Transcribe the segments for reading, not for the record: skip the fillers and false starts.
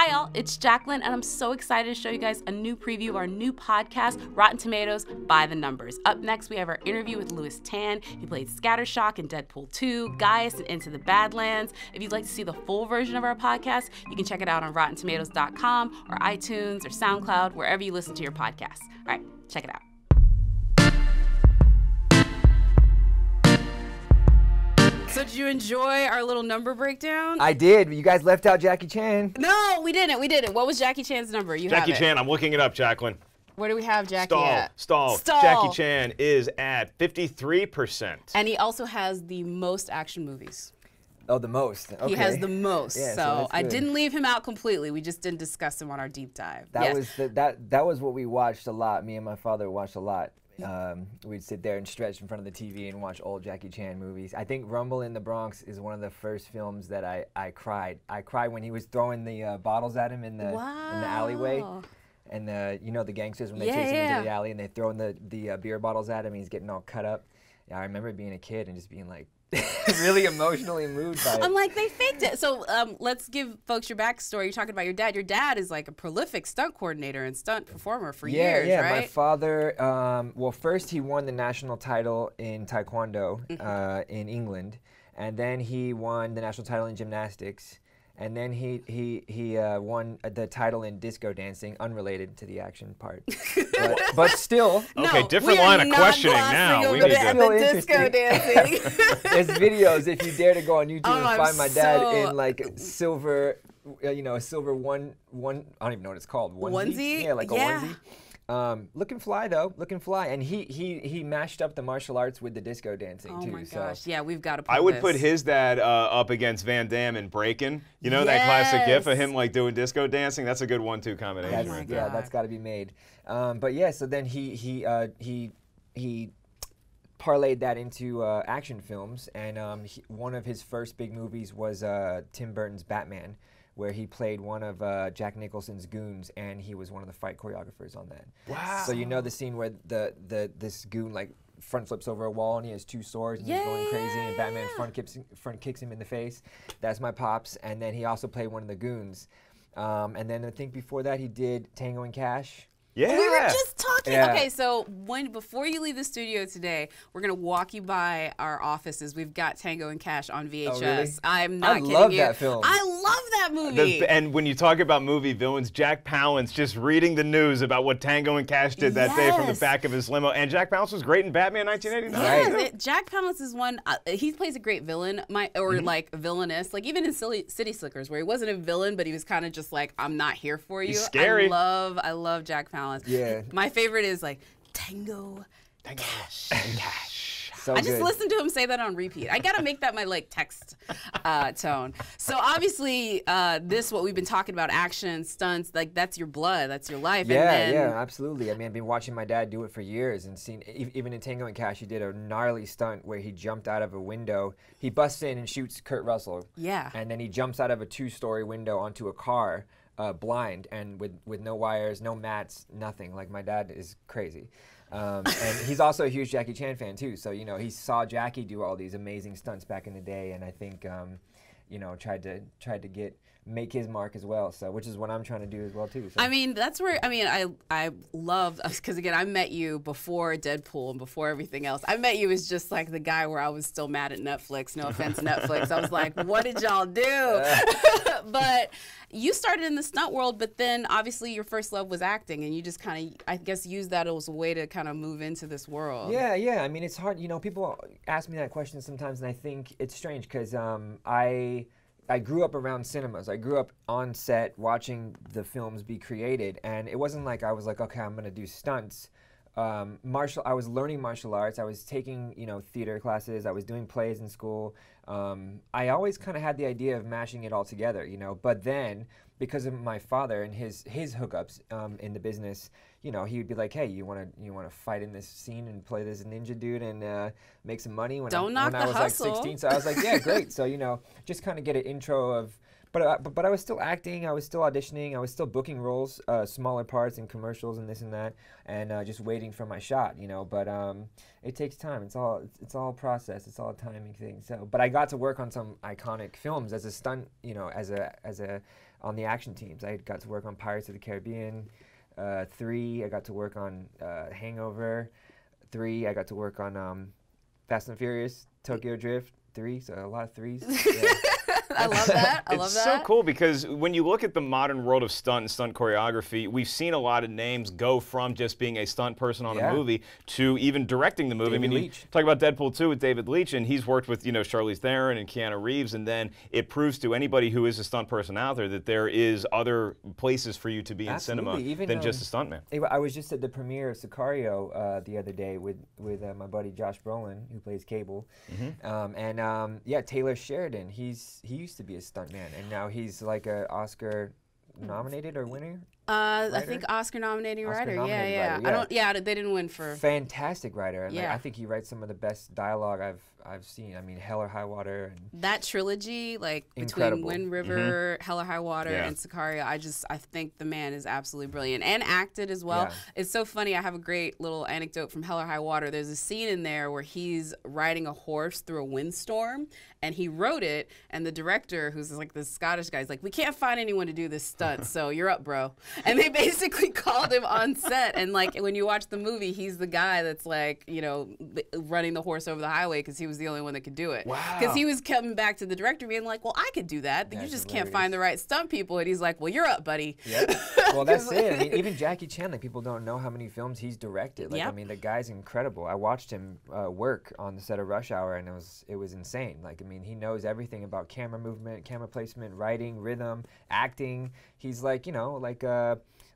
Hi all, it's Jacqueline, and I'm so excited to show you guys a new preview of our new podcast, Rotten Tomatoes by the Numbers. Up next, we have our interview with Lewis Tan. He played Scattershock in Deadpool 2, Gaius in Into the Badlands. If you'd like to see the full version of our podcast, you can check it out on RottenTomatoes.com or iTunes or SoundCloud, wherever you listen to your podcasts. All right, check it out. So did you enjoy our little number breakdown? I did. You guys left out Jackie Chan. No, we didn't. What was Jackie Chan's number? Jackie Chan, I'm looking it up, Jacqueline. Where do we have Jackie at? Stall. Jackie Chan is at 53%. And he also has the most action movies. Oh, the most. Okay. He has the most. Yeah, so I didn't leave him out completely. We just didn't discuss him on our deep dive. That was what we watched a lot. Me and my father watched a lot. We'd sit there and stretch in front of the TV and watch old Jackie Chan movies. I think Rumble in the Bronx is one of the first films that I cried. I cried when he was throwing the bottles at him in the alleyway. And the gangsters, when they chase him into the alley and they're throwing the beer bottles at him and he's getting all cut up. Yeah, I remember being a kid and just being like, really emotionally moved by it. I'm like, they faked it. So let's give folks your backstory. You're talking about your dad. Your dad is like a prolific stunt coordinator and stunt performer for years, yeah, right? My father, well, first he won the national title in Taekwondo in England, and then he won the national title in gymnastics, and then he won the title in disco dancing, unrelated to the action part. but still. Okay, different line of questioning now. We need to disco dancing. There's videos if you dare to go on YouTube and find my dad in like silver, a silver one. I don't even know what it's called. Onesie? Yeah, like a onesie. Looking fly though, looking fly, and he mashed up the martial arts with the disco dancing too. Oh my gosh, yeah, we've got to. I would put his dad up against Van Damme in Breakin'. You know that classic GIF of him like doing disco dancing? That's a good 1-2 combination right there. Yeah, that's got to be made. But yeah, so then he parlayed that into action films, and one of his first big movies was Tim Burton's Batman, where he played one of Jack Nicholson's goons, and he was one of the fight choreographers on that. Wow! So you know the scene where this goon like front flips over a wall and he has two swords and he's going crazy, and Batman front kicks him in the face. That's my pops, and then he also played one of the goons. And then I think before that he did Tango and Cash. Yeah. We were just talking. Yeah. Okay, so before you leave the studio today, we're gonna walk you by our offices. We've got Tango and Cash on VHS. Oh, really? I'm not kidding you. I love that film. I love that movie. And when you talk about movie villains, Jack Palance just reading the news about what Tango and Cash did that day from the back of his limo. And Jack Palance was great in Batman 1989. Yes, Jack Palance is one. He plays a great villain, like villainous. Like even in City Slickers, where he wasn't a villain, but he was kind of just like, I'm not here for you. He's scary. I love Jack Palance. Yeah. My favorite is like Tango, Cash. So I just good. listened to him say that on repeat. I gotta make that my like text tone. So obviously, what we've been talking about, action, stunts, like that's your blood, that's your life. Yeah, and then, yeah, absolutely. I mean, I've been watching my dad do it for years and seen, even in Tango and Cash, he did a gnarly stunt where he jumped out of a window. He busts in and shoots Kurt Russell. Yeah. And then he jumps out of a 2-story window onto a car, blind and with no wires, no mats, nothing. Like my dad is crazy. And he's also a huge Jackie Chan fan too. So, he saw Jackie do all these amazing stunts back in the day, and I think, tried to make his mark as well. So, which is what I'm trying to do as well too. So. I mean, that's where, I love, because again, I met you before Deadpool and before everything else. I met you as just like the guy where I was still mad at Netflix. No offense, Netflix. I was like, what did y'all do? But you started in the stunt world, but then obviously your first love was acting, and you just kind of, I guess, used that as a way to kind of move into this world. Yeah. I mean, it's hard. People ask me that question sometimes, and I think it's strange because I grew up around cinemas. I grew up on set watching the films be created, and it wasn't like I was like, okay, I'm gonna do stunts. I was learning martial arts. I was taking, theater classes. I was doing plays in school. I always kind of had the idea of mashing it all together, But then, because of my father and his hookups in the business, he would be like, "Hey, you wanna fight in this scene and play this ninja dude and make some money?" When I was like 16, so I was like, "Yeah, great." So just kind of get an intro of. But I was still acting, I was still auditioning, I was still booking roles, smaller parts in commercials and this and that, and just waiting for my shot, But it takes time. It's all process. It's all a timing thing. So, but I got to work on some iconic films as a stunt, as a on the action teams. I got to work on Pirates of the Caribbean 3. I got to work on Hangover 3. I got to work on Fast and Furious, Tokyo Drift 3. So a lot of threes. Yeah. I love that. I love that. It's so cool because when you look at the modern world of stunt and stunt choreography, we've seen a lot of names go from just being a stunt person on a movie to even directing the movie. David I mean, Leitch. you talk about Deadpool 2 with David Leitch, and he's worked with, Charlize Theron and Keanu Reeves, and then it proves to anybody who is a stunt person out there that there is other places for you to be in cinema than just a stuntman. I was just at the premiere of Sicario the other day with my buddy Josh Brolin, who plays Cable, yeah, Taylor Sheridan. He used to be a stuntman, and now he's like a Oscar nominated or winner. I think Oscar-nominated writer. Yeah. I don't. Yeah, they didn't win for. Fantastic writer, and Yeah. I think he writes some of the best dialogue I've seen. I mean, Hell or High Water. And That trilogy, like Incredible. between Wind River, Hell or High Water, Yeah. and Sicario, I think the man is absolutely brilliant and acted as well. Yeah. It's so funny. I have a great little anecdote from Hell or High Water. There's a scene in there where he's riding a horse through a windstorm, and he wrote it. And the director, who's like this Scottish guy, is like, "We can't find anyone to do this stunt, so you're up, bro." And they basically called him on set. And like when you watch the movie, he's the guy that's like, running the horse over the highway because he was the only one that could do it. Wow. Because he was coming back to the director being like, "Well, I could do that. You That's just can't hilarious. find the right stunt people." And he's like, "Well, you're up, buddy." Yep. Well, that's it. I mean, even Jackie Chan, like, people don't know how many films he's directed. Like, Yep. I mean, the guy's incredible. I watched him work on the set of Rush Hour, and it was insane. Like, I mean, he knows everything about camera movement, camera placement, writing, rhythm, acting. He's like,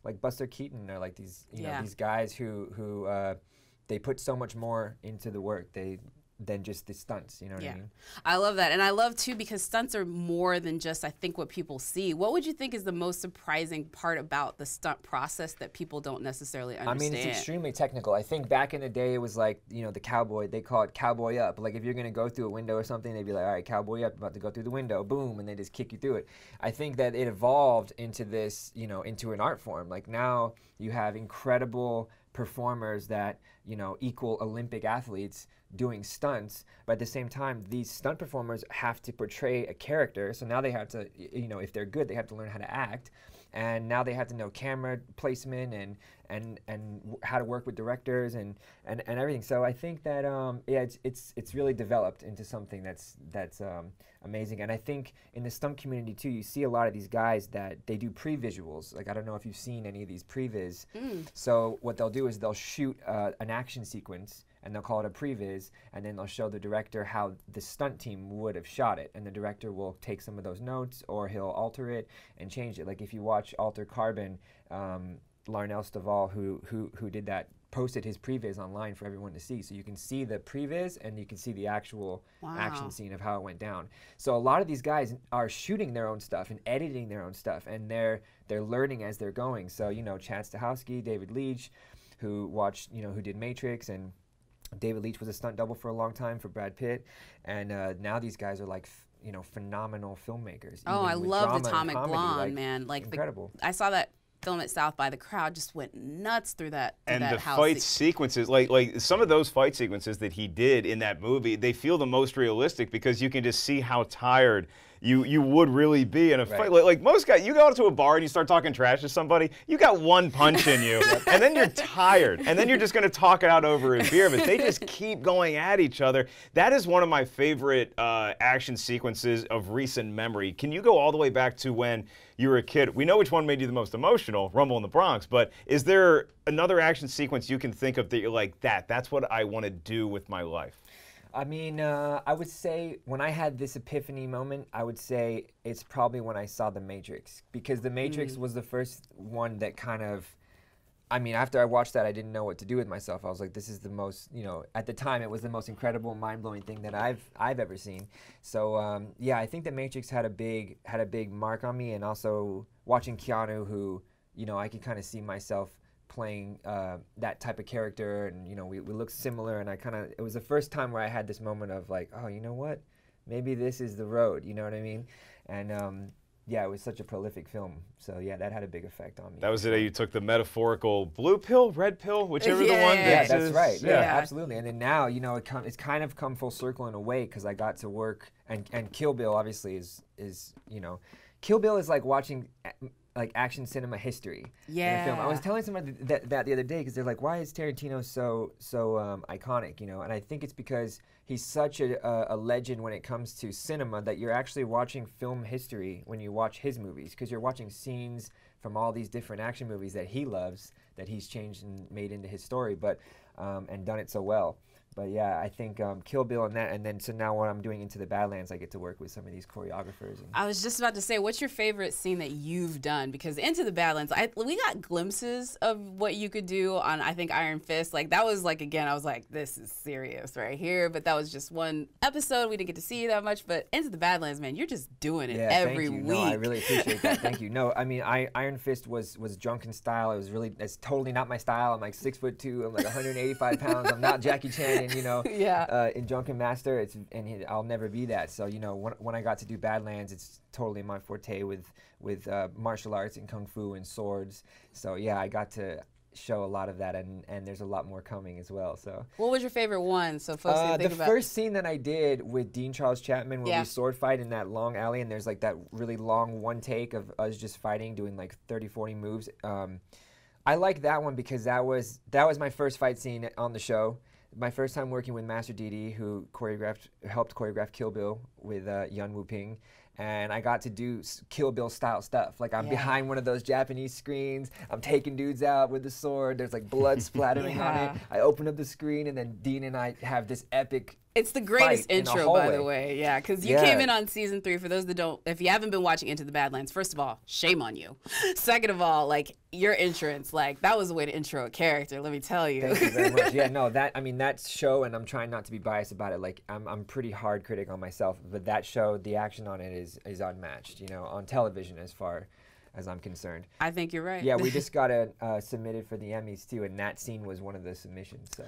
like Buster Keaton, or like these, these guys who they put so much more into the work than just the stunts. You know what I mean? I love that. And I love, too, because stunts are more than just, I think, what people see. What would you think is the most surprising part about the stunt process that people don't necessarily understand? I mean, it's extremely technical. I think back in the day, it was like, the cowboy, they call it cowboy up. Like, if you're going to go through a window or something, they'd be like, all right, cowboy up, about to go through the window, boom, and they just kick you through it. I think that it evolved into this, into an art form. Like, now you have incredible performers that, equal Olympic athletes doing stunts, but at the same time, these stunt performers have to portray a character. So now they have to, if they're good, they have to learn how to act, and now they have to know camera placement and how to work with directors and everything. So I think that it's really developed into something that's amazing. And I think in the stunt community too, you see a lot of these guys that they do pre-visuals. Like, I don't know if you've seen any of these previs. So what they'll do is they'll shoot an action sequence, and they'll call it a previs, and then they'll show the director how the stunt team would have shot it, and the director will take some of those notes, or he'll alter it and change it. Like, if you watch Alter Carbon, Larnell Stovall, who did that, posted his previs online for everyone to see, so you can see the previs and you can see the actual action scene of how it went down. So a lot of these guys are shooting their own stuff and editing their own stuff, and they're learning as they're going. So Chad Stahelski, David Leitch, who did Matrix, and David Leitch was a stunt double for a long time for Brad Pitt, and now these guys are like phenomenal filmmakers. Oh, I love Atomic Blonde, like, man. Like, incredible. I saw that film at South by. The crowd just went nuts through that. And that the house fight sequences, like some of those fight sequences that he did in that movie, they feel the most realistic because you can just see how tired you would really be in a fight. Like most guys, you go out to a bar and you start talking trash to somebody, you got one punch in you, and then you're tired, and then you're just going to talk it out over a beer, but they just keep going at each other. That is one of my favorite action sequences of recent memory. Can you go all the way back to when you were a kid? We know which one made you the most emotional, Rumble in the Bronx, but is there another action sequence you can think of that you're like, that's what I want to do with my life? I mean, I would say when I had this epiphany moment, I would say it's probably when I saw The Matrix, because The Matrix was the first one that kind of, I mean, after I watched that, I didn't know what to do with myself. I was like, this is the most, at the time, it was the most incredible, mind-blowing thing that I've ever seen. So yeah, I think The Matrix had a big mark on me, and also watching Keanu, who, I could kind of see myself playing that type of character, and we look similar, and it was the first time where I had this moment of like, oh, you know what, maybe this is the road, you know what I mean? And yeah, it was such a prolific film, so yeah, that had a big effect on me. That was the day you took the metaphorical blue pill, red pill, whichever the one. Yeah, that's right. Yeah, absolutely. And then now, it's kind of come full circle in a way, because I got to work, and Kill Bill obviously is Kill Bill is like watching like action cinema history in a film. I was telling somebody that the other day because they're like, why is Tarantino so iconic, you know? And I think it's because he's such a legend when it comes to cinema that you're actually watching film history when you watch his movies, because you're watching scenes from all these different action movies that he loves, that he's changed and made into his story, but and done it so well. But yeah, I think Kill Bill and then so now when I'm doing Into the Badlands, I get to work with some of these choreographers. And I was just about to say, what's your favorite scene that you've done? Because Into the Badlands, we got glimpses of what you could do on, I think, Iron Fist. Like, that was like, again, I was like, this is serious right here. But that was just one episode. We didn't get to see you that much. But Into the Badlands, man, you're just doing it every week. No, I really appreciate that. Thank you. No, I mean, Iron Fist was drunken style. It was really, it's totally not my style. I'm like 6'2". I'm like 185 pounds. I'm not Jackie Chan. And, you know, in Drunken Master, I'll never be that. So, you know, when I got to do Badlands, it's totally my forte with martial arts and kung fu and swords. So yeah, I got to show a lot of that, and there's a lot more coming as well. So what was your favorite one? So folks can think about the first scene that I did with Dean Charles Chapman, where we sword fight in that long alley, and there's like that really long one take of us just fighting, doing like 30-40 moves. I like that one because that was my first fight scene on the show. My first time working with Master Didi, who helped choreograph Kill Bill with Yun Wu Ping, and I got to do Kill Bill style stuff. Like I'm behind one of those Japanese screens, I'm taking dudes out with the sword, there's like blood splattering on it. I open up the screen and then Dean and I have this epic It's the greatest intro, by the way. Yeah, because you came in on season 3. For those that don't, if you haven't been watching Into the Badlands, first of all, shame on you. Second of all, like your entrance, like that was a way to intro a character. Let me tell you. Thank you very much. Yeah, no, that show, and I'm trying not to be biased about it. Like I'm pretty hard critic on myself, but that show, the action on it is unmatched. You know, on television as far as I'm concerned. I think you're right. Yeah, we just got submitted for the Emmys too, and that scene was one of the submissions. So.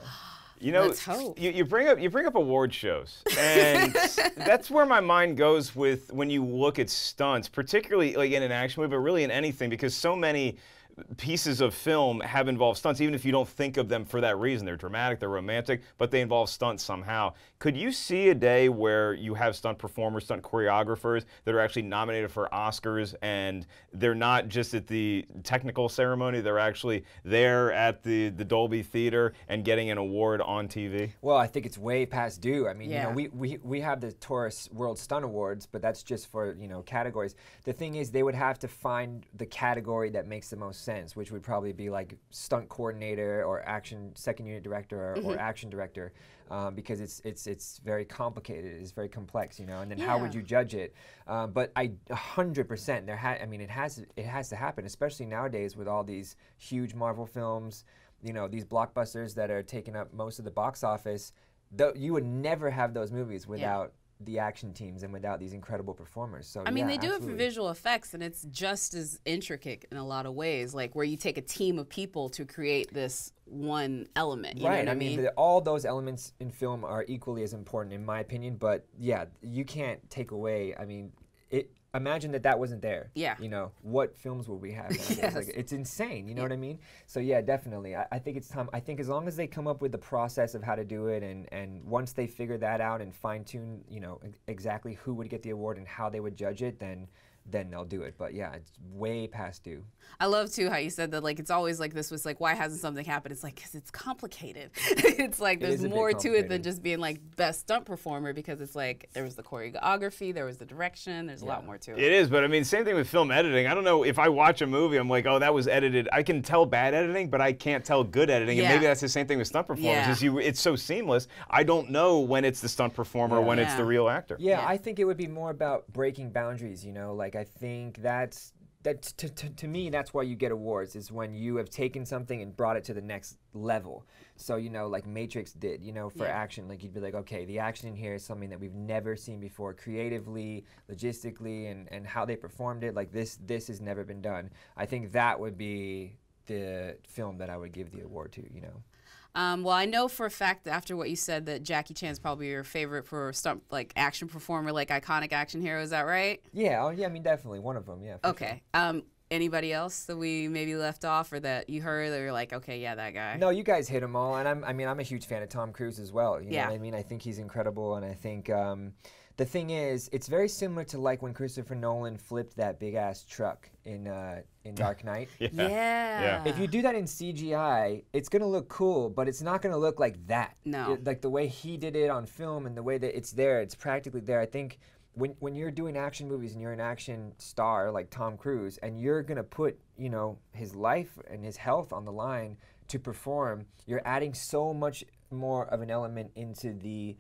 You know, you bring up award shows, and that's where my mind goes with when you look at stunts, particularly like in an action movie, but really in anything, because so many pieces of film have involved stunts, even if you don't think of them for that reason. They're dramatic, they're romantic, but they involve stunts somehow. Could you see a day where you have stunt performers, stunt choreographers that are actually nominated for Oscars, and they're not just at the technical ceremony, they're actually there at the Dolby Theater and getting an award on TV? Well, I think it's way past due. I mean, you know, we have the Taurus World Stunt Awards, but that's just for, you know, categories. The thing is, they would have to find the category that makes the most sense, which would probably be like stunt coordinator or action second unit director or action director, because it's very complicated, it's very complex, you know. And then how would you judge it? But 100%, I mean, it has to happen, especially nowadays with all these huge Marvel films, you know, these blockbusters that are taking up most of the box office. You would never have those movies without the action teams and without these incredible performers. So I mean, they do it for visual effects, and it's just as intricate in a lot of ways, like where you take a team of people to create this one element. You know what I mean? All those elements in film are equally as important, in my opinion. But yeah, you can't take away. I mean, imagine that wasn't there. Yeah. You know, what films will we have nowadays? Yes. Like, it's insane, you know what I mean? So yeah, definitely. I think it's time. I think as long as they come up with the process of how to do it, and once they figure that out and fine tune, you know, exactly who would get the award and how they would judge it, then they'll do it. But yeah, it's way past due. I love too how you said that, like, it's always like this was like, why hasn't something happened? It's like, because it's complicated. It's like there's more to it than just being like best stunt performer, because it's like there was the choreography, there was the direction, there's a lot more to it. It is, but I mean, same thing with film editing. I don't know, if I watch a movie, I'm like, oh, that was edited. I can tell bad editing, but I can't tell good editing. And maybe that's the same thing with stunt performers. It's so seamless. I don't know when it's the stunt performer, when it's the real actor. Yeah, I think it would be more about breaking boundaries, you know, like I think to me, that's why you get awards, is when you have taken something and brought it to the next level. So, you know, like Matrix did, you know, for action, like you'd be like, okay, the action in here is something that we've never seen before, creatively, logistically, and how they performed it, like this has never been done. I think that would be the film that I would give the award to, you know. Well, I know for a fact, after what you said, that Jackie Chan's probably your favorite for stunt, like action performer, like iconic action hero. Is that right? Yeah. Oh, yeah. I mean, definitely one of them. Yeah. Okay. Sure. Anybody else that we maybe left off, or that you heard that you're like, okay, yeah, that guy? No, you guys hit them all, and I'm a huge fan of Tom Cruise as well. You know what I mean? I think he's incredible, and I think the thing is, it's very similar to like when Christopher Nolan flipped that big ass truck in Dark Knight. Yeah. If you do that in CGI, it's gonna look cool, but it's not gonna look like that. No. Like the way he did it on film and the way that it's there, it's practically there. I think when you're doing action movies and you're an action star like Tom Cruise, and you're gonna put, you know, his life and his health on the line to perform, you're adding so much more of an element into the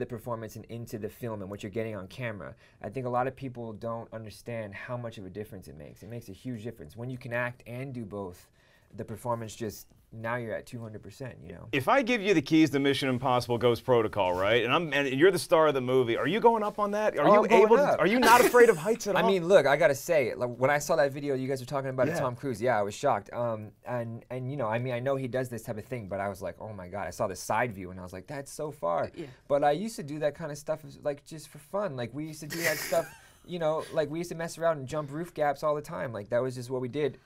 performance and into the film and what you're getting on camera. I think a lot of people don't understand how much of a difference it makes. It makes a huge difference. When you can act and do both, the performance just, now you're at 200%, you know. If I give you the keys to Mission Impossible Ghost Protocol, right, and you're the star of the movie, are you going up on that? Are you able to, are you not afraid of heights at all? I mean, look, I gotta say, like, when I saw that video you guys were talking about Tom Cruise, I was shocked. And you know, I mean, I know he does this type of thing, but I was like, oh my God, I saw the side view and I was like, that's so far. Yeah. But I used to do that kind of stuff, like, just for fun. Like, we used to do that stuff, you know, like, we used to mess around and jump roof gaps all the time. Like, that was just what we did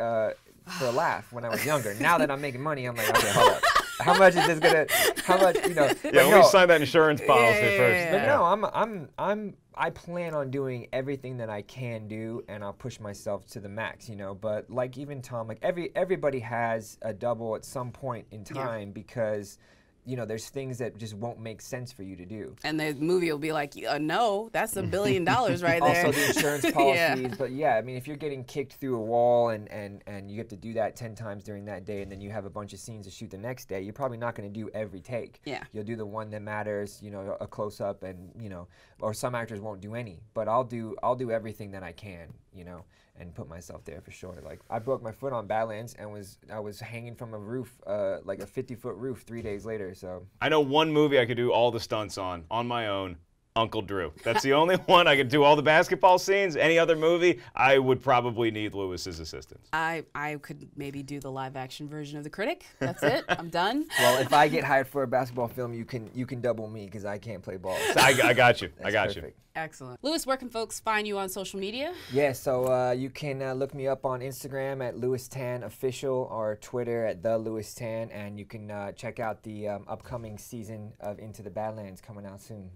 for a laugh when I was younger. Now that I'm making money, I'm like, okay, hold up. How much is this gonna? How much, you know? Yeah, let me sign that insurance policy first. But no, I plan on doing everything that I can do, and I'll push myself to the max, you know. But like even Tom, like everybody has a double at some point in time because, you know, there's things that just won't make sense for you to do. And the movie will be like, no, that's $1 billion right there. Also the insurance policies, but yeah, I mean, if you're getting kicked through a wall and you have to do that 10 times during that day, and then you have a bunch of scenes to shoot the next day, you're probably not going to do every take. Yeah. You'll do the one that matters, you know, a close-up, and, you know, or some actors won't do any, but I'll do everything that I can, you know, and put myself there for sure. Like, I broke my foot on Badlands and I was hanging from a roof, like a 50-foot roof 3 days later, so. I know one movie I could do all the stunts on my own, Uncle Drew. That's the only one I could do all the basketball scenes. Any other movie, I would probably need Lewis's assistance. I could maybe do the live action version of The Critic. That's it. I'm done. Well, if I get hired for a basketball film, you can double me because I can't play ball. So I got you. I got perfect. you. Excellent. Lewis, where can folks find you on social media? Yeah, so you can look me up on Instagram at LewisTanOfficial or Twitter at TheLewisTan, and you can check out the upcoming season of Into the Badlands coming out soon.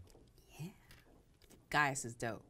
Guys is dope.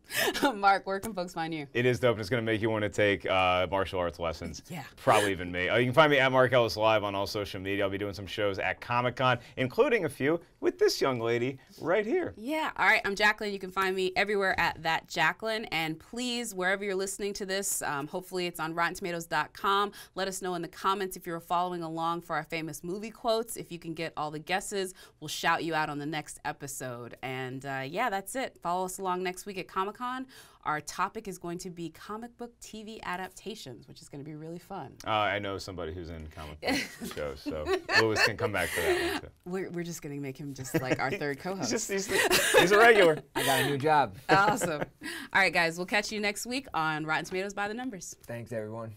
Mark, where can folks find you? It is dope, and it's going to make you want to take martial arts lessons. Yeah. Probably even me. You can find me at Mark Ellis Live on all social media. I'll be doing some shows at Comic-Con, including a few with this young lady right here. Yeah. All right. I'm Jacqueline. You can find me everywhere at That Jacqueline. And please, wherever you're listening to this, hopefully it's on RottenTomatoes.com. Let us know in the comments if you're following along for our famous movie quotes. If you can get all the guesses, we'll shout you out on the next episode. And yeah, that's it. Follow us along next week at Comic-Con. Our topic is going to be comic book TV adaptations, which is going to be really fun. I know somebody who's in comic book shows, so Lewis can come back for that one too. We're just going to make him just like our third co-host. He's a regular. I got a new job. Awesome. All right, guys, we'll catch you next week on Rotten Tomatoes by the Numbers. Thanks, everyone.